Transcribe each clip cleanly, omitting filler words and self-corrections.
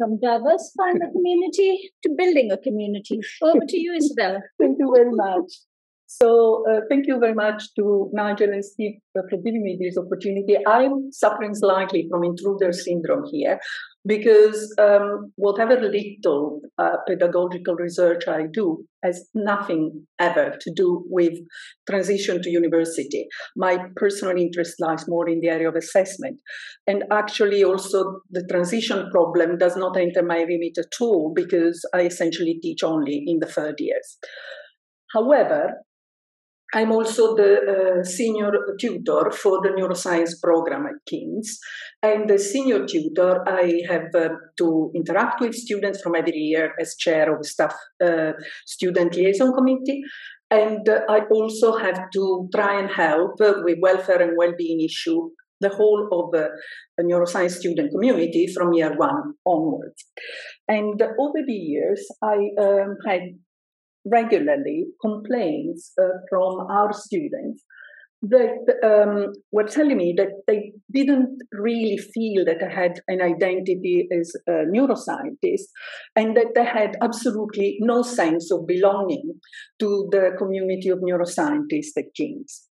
from diversifying the community to building a community. Over to you, Isabella. Thank you very much. So thank you very much to Nigel and Steve for giving me this opportunity. I'm suffering slightly from intruder syndrome here because whatever little pedagogical research I do has nothing ever to do with transition to university. My personal interest lies more in the area of assessment. And actually also the transition problem does not enter my remit at all because I essentially teach only in the third years. However, I'm also the senior tutor for the neuroscience program at King's. And the senior tutor, I have to interact with students from every year as chair of the staff student liaison committee. And I also have to try and help with welfare and well-being issue the whole of the neuroscience student community from year one onwards. And over the years, I had regularly complaints from our students that were telling me that they didn't really feel that I had an identity as a neuroscientist and that they had absolutely no sense of belonging to the community of neuroscientists at King's.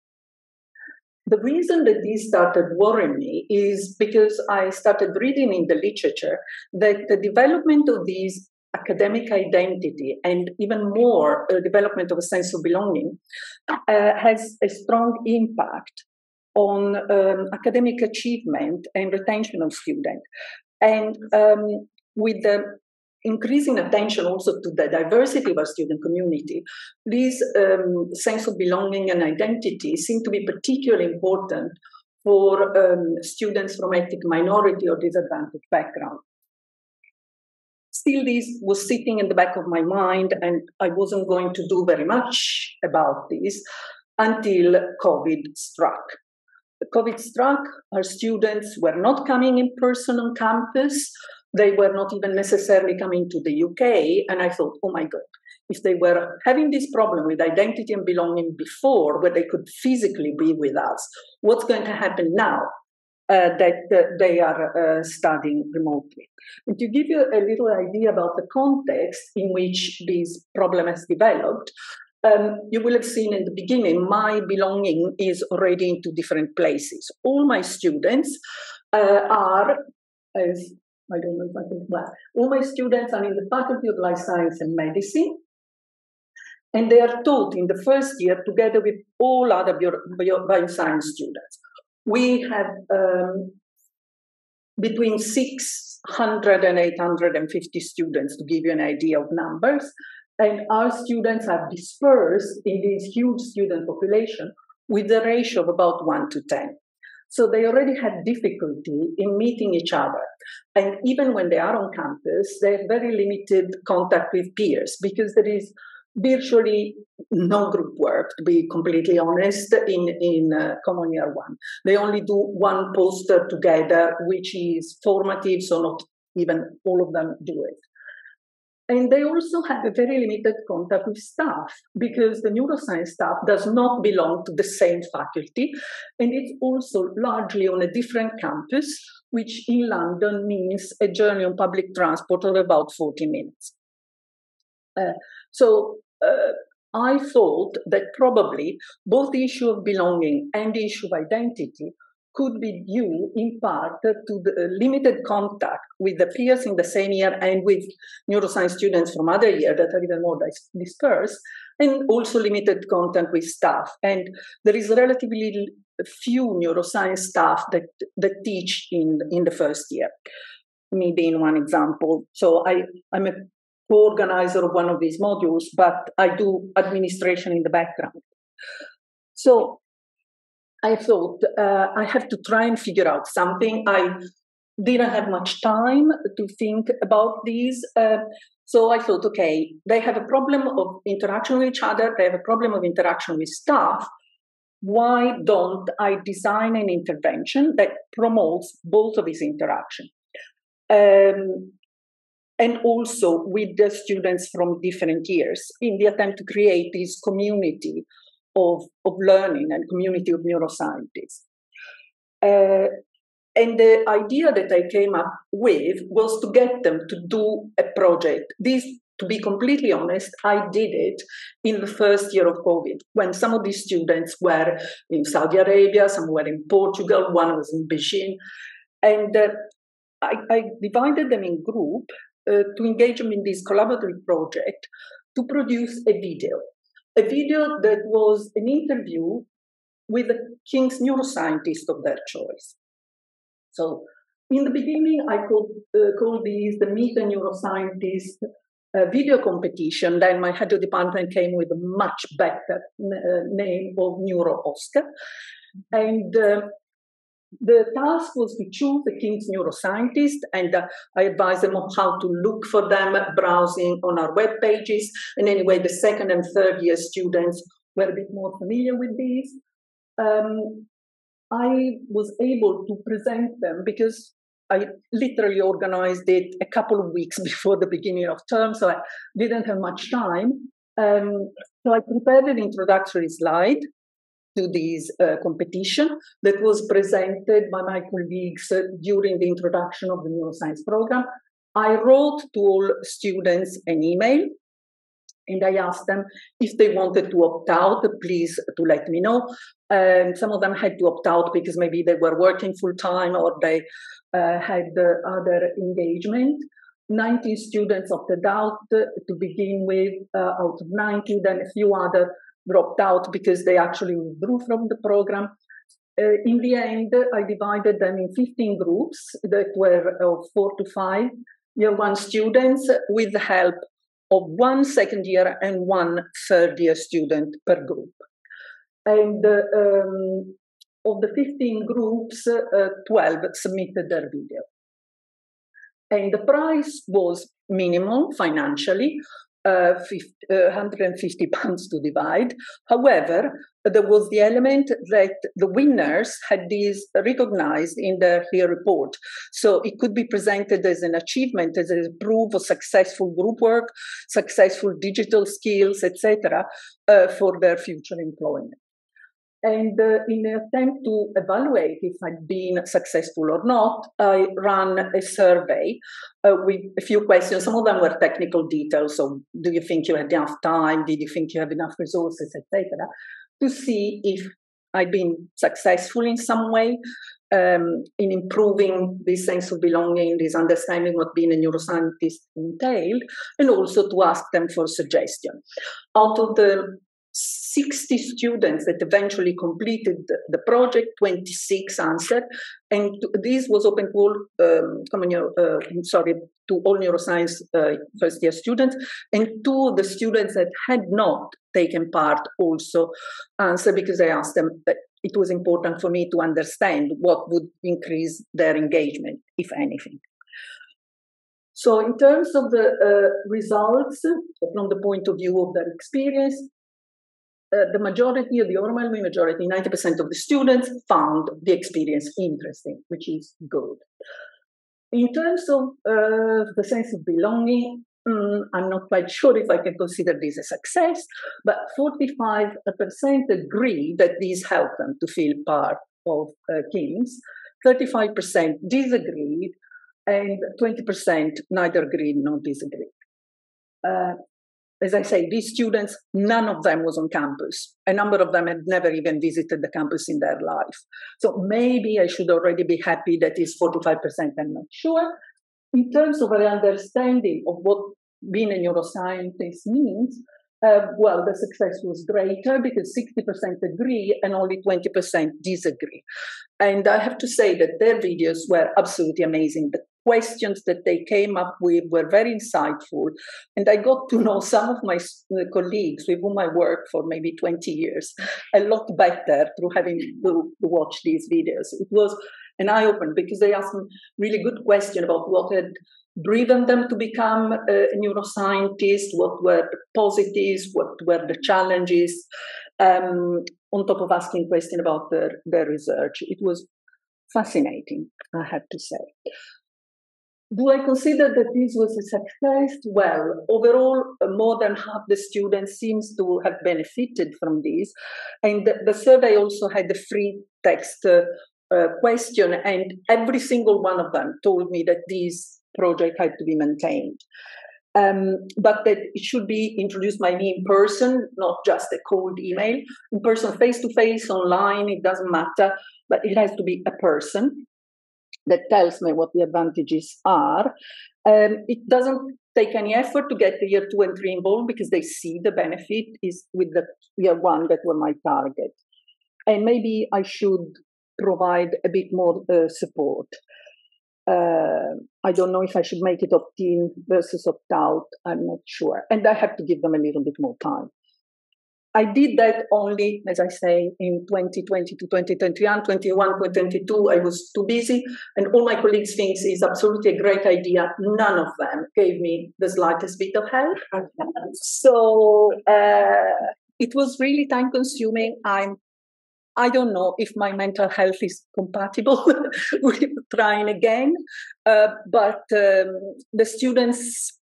The reason that this started worrying me is because I started reading in the literature that the development of these academic identity and even more development of a sense of belonging has a strong impact on academic achievement and retention of students. And with the increasing attention also to the diversity of our student community, this sense of belonging and identity seem to be particularly important for students from ethnic minority or disadvantaged background. Still, this was sitting in the back of my mind, and I wasn't going to do very much about this until COVID struck. COVID struck, our students were not coming in person on campus. They were not even necessarily coming to the UK. And I thought, oh my God, if they were having this problem with identity and belonging before, where they could physically be with us, what's going to happen now? That they are studying remotely. And to give you a little idea about the context in which this problem has developed, you will have seen in the beginning, my belonging is already into different places. All my students are, as I don't know if I can, well, all my students are in the Faculty of Life Science and Medicine, and they are taught in the first year together with all other bioscience students. We have between 600 and 850 students, to give you an idea of numbers. And our students are dispersed in this huge student population with a ratio of about 1 to 10. So they already had difficulty in meeting each other. And even when they are on campus, they have very limited contact with peers because there is virtually no group work, to be completely honest, in Common Year 1. They only do one poster together, which is formative, so not even all of them do it. And they also have a very limited contact with staff because the neuroscience staff does not belong to the same faculty. And it's also largely on a different campus, which in London means a journey on public transport of about 40 minutes. So I thought that probably both the issue of belonging and the issue of identity could be due in part to the limited contact with the peers in the same year and with neuroscience students from other years that are even more dispersed, and also limited contact with staff. And there is relatively few neuroscience staff that teach in the first year, me being one example. So I'm a co-organizer of one of these modules, but I do administration in the background. So I thought I have to try and figure out something. I didn't have much time to think about these. So I thought, okay, they have a problem of interaction with each other. They have a problem of interaction with staff. Why don't I design an intervention that promotes both of these interactions? And also with the students from different years in the attempt to create this community of learning and community of neuroscientists. And the idea that I came up with was to get them to do a project. This, to be completely honest, I did it in the first year of COVID, when some of these students were in Saudi Arabia, some were in Portugal, one was in Beijing. And I divided them in group to engage them in this collaborative project to produce a video that was an interview with the King's neuroscientist of their choice. So in the beginning, I could call these the Meet a Neuroscientist video competition. Then my head of department came with a much better name of Neuro Oscar. And the task was to choose the King's neuroscientist, and I advised them on how to look for them, browsing on our web pages. And anyway, the second and third year students were a bit more familiar with these. I was able to present them because I literally organized it a couple of weeks before the beginning of term, so I didn't have much time. So I prepared an introductory slide to this competition that was presented by my colleagues during the introduction of the neuroscience program. I wrote to all students an email, and I asked them if they wanted to opt out, please to let me know. Some of them had to opt out because maybe they were working full time or they had other engagement. 19 students opted out to begin with, out of 90, then a few other dropped out because they actually withdrew from the program. In the end, I divided them in 15 groups that were of 4 to 5 year one students with the help of one second year and one third year student per group. And of the 15 groups, 12 submitted their video. And the prize was minimal financially, £150 to divide. However, there was the element that the winners had these recognized in their year report. So it could be presented as an achievement, as a proof of successful group work, successful digital skills, etc., for their future employment. And in an attempt to evaluate if I'd been successful or not, I ran a survey with a few questions. Some of them were technical details. So do you think you had enough time? Did you think you have enough resources, etc., to see if I'd been successful in some way in improving this sense of belonging, this understanding what being a neuroscientist entailed, and also to ask them for suggestions. Out of the 60 students that eventually completed the project, 26 answered, and this was open to all, to all neuroscience first year students, and 2 of the students that had not taken part also answered because I asked them that it was important for me to understand what would increase their engagement, if anything. So in terms of the results, from the point of view of their experience, the majority, the overwhelming majority, 90% of the students found the experience interesting, which is good. In terms of the sense of belonging, I'm not quite sure if I can consider this a success, but 45% agree that this helped them to feel part of King's, 35% disagreed, and 20% neither agreed nor disagreed. As I say, these students, none of them was on campus. A number of them had never even visited the campus in their life. So maybe I should already be happy that it's 45%, I'm not sure. In terms of an understanding of what being a neuroscientist means, well, the success was greater because 60% agree and only 20% disagree. And I have to say that their videos were absolutely amazing. The questions that they came up with were very insightful. And I got to know some of my colleagues with whom I worked for maybe 20 years a lot better through having to watch these videos. It was an eye-opener because they asked me really good questions about what had driven them to become a neuroscientist, what were the positives, what were the challenges, on top of asking questions about their research. It was fascinating, I have to say. Do I consider that this was a success? Well, overall, more than half the students seems to have benefited from this. And the survey also had a free text question, and every single one of them told me that this project had to be maintained. But that it should be introduced by me in person, not just a cold email. In person, face-to-face, online, it doesn't matter, but it has to be a person that tells me what the advantages are. It doesn't take any effort to get the year 2 and 3 involved because they see the benefit is with the year 1 that were my target. And maybe I should provide a bit more support. I don't know if I should make it opt-in versus opt-out. I'm not sure. And I have to give them a little bit more time. I did that only, as I say, in 2020 to 2021, 2022, I was too busy. And all my colleagues think it's absolutely a great idea. None of them gave me the slightest bit of help. So it was really time consuming. I don't know if my mental health is compatible with trying again, but the students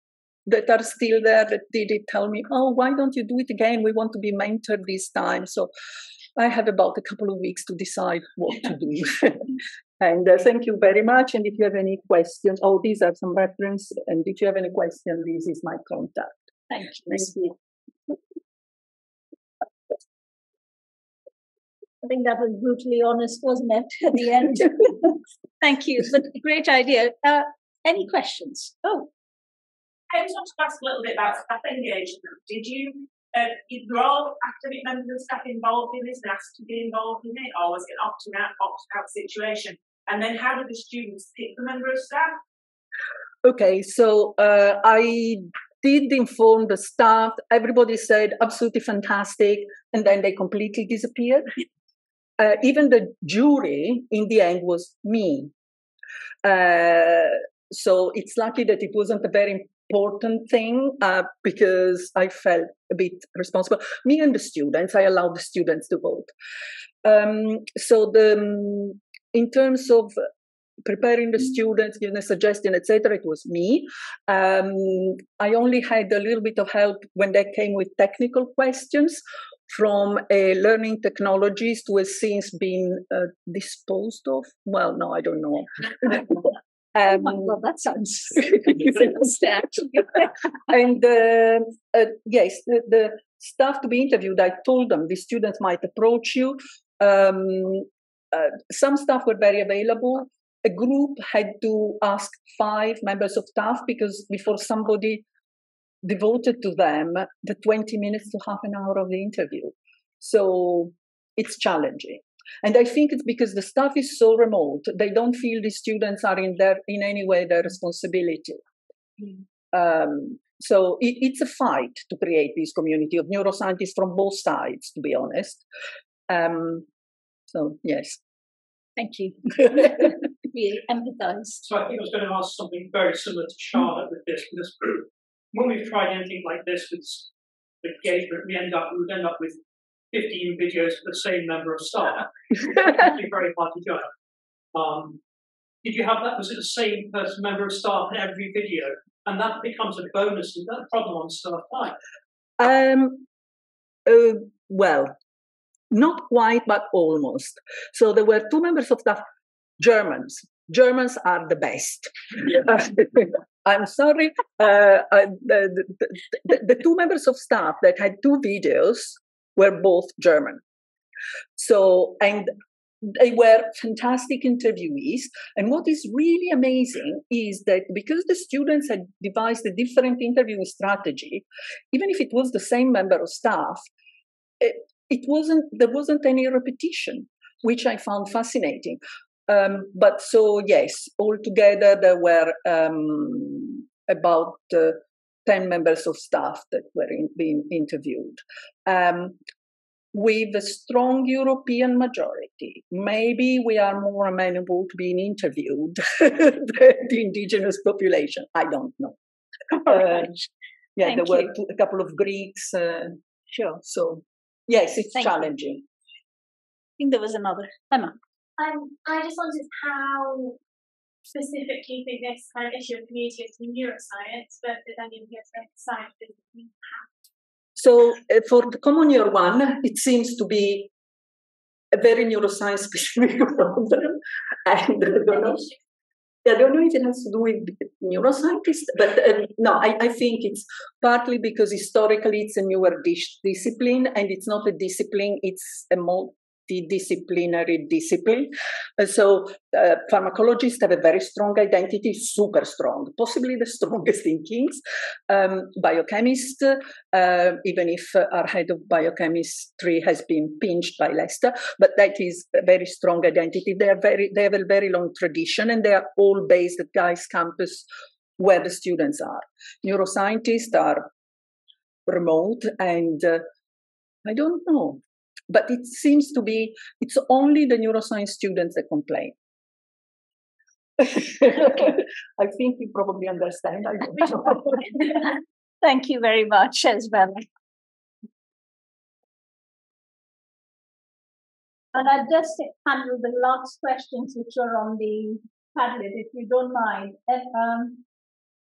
that are still there that did it tell me, oh, why don't you do it again? We want to be mentored this time. So I have about a couple of weeks to decide what to do. And thank you very much. And if you have any questions, these are some references. And if you have any questions, this is my contact. Thank you. I think that was brutally honest, wasn't it, at the end? Thank you. But great idea. Any questions? I just want to ask a little bit about staff engagement. Did you, were all academic members of staff involved in this and asked to be involved in it, or was it an opt-out situation? And then how did the students pick the member of staff? Okay, so I did inform the staff. Everybody said absolutely fantastic, and then they completely disappeared. Even the jury, in the end, was me. So it's lucky that it wasn't a very important thing because I felt a bit responsible. Me and the students, I allowed the students to vote. So in terms of preparing the students, giving a suggestion, etc., it was me. I only had a little bit of help when they came with technical questions from learning technologies who has since been disposed of. Well, no, I don't know. Oh my God, that sounds And yes, the staff to be interviewed, I told them the students might approach you. Some staff were very available. A group had to ask 5 members of staff because before somebody devoted to them the 20 minutes to half an hour of the interview. So it's challenging. And I think it's because the staff is so remote, they don't feel the students are in any way their responsibility. So it's a fight to create this community of neuroscientists from both sides, to be honest. So, yes. Thank you. We empathise. So I think I was going to ask something very similar to Charlotte with this, because when we've tried anything like this with engagement, we would end up with 15 videos for the same member of staff. It's actually very hard to judge. Did you have that? Was it the same person, member of staff in every video? And that becomes a bonus. Is that a problem on staff time? Well, not quite, but almost. So there were 2 members of staff, Germans. Germans are the best. I'm sorry. The 2 members of staff that had 2 videos were both German. So, and they were fantastic interviewees. And what is really amazing is that because the students had devised a different interviewing strategy, even if it was the same member of staff, there wasn't any repetition, which I found fascinating. But so, yes, altogether there were about 10 members of staff that were being interviewed. With a strong European majority, maybe we are more amenable to being interviewed than the indigenous population. I don't know. Yeah, there were a couple of Greeks. Sure. So, yes, it's challenging. I think there was another. Emma. I just wondered how specific you think this kind of issue of community is to neuroscience, but then you get science. So for the common year 1, it seems to be a very neuroscience specific problem. And I don't know if it has to do with neuroscientists, but no, I think it's partly because historically it's a newer discipline, and it's not a discipline, it's a multidisciplinary discipline. So pharmacologists have a very strong identity, super strong, possibly the strongest in King's. Biochemists, even if our head of biochemistry has been pinched by Leicester, but that is a very strong identity. They have a very long tradition, and they are all based at Guy's campus where the students are. Neuroscientists are remote, and I don't know. But it seems to be, it's only the neuroscience students that complain. I think you probably understand. Thank you very much, Isabella. And I'll just handle the last questions which are on the Padlet, if you don't mind.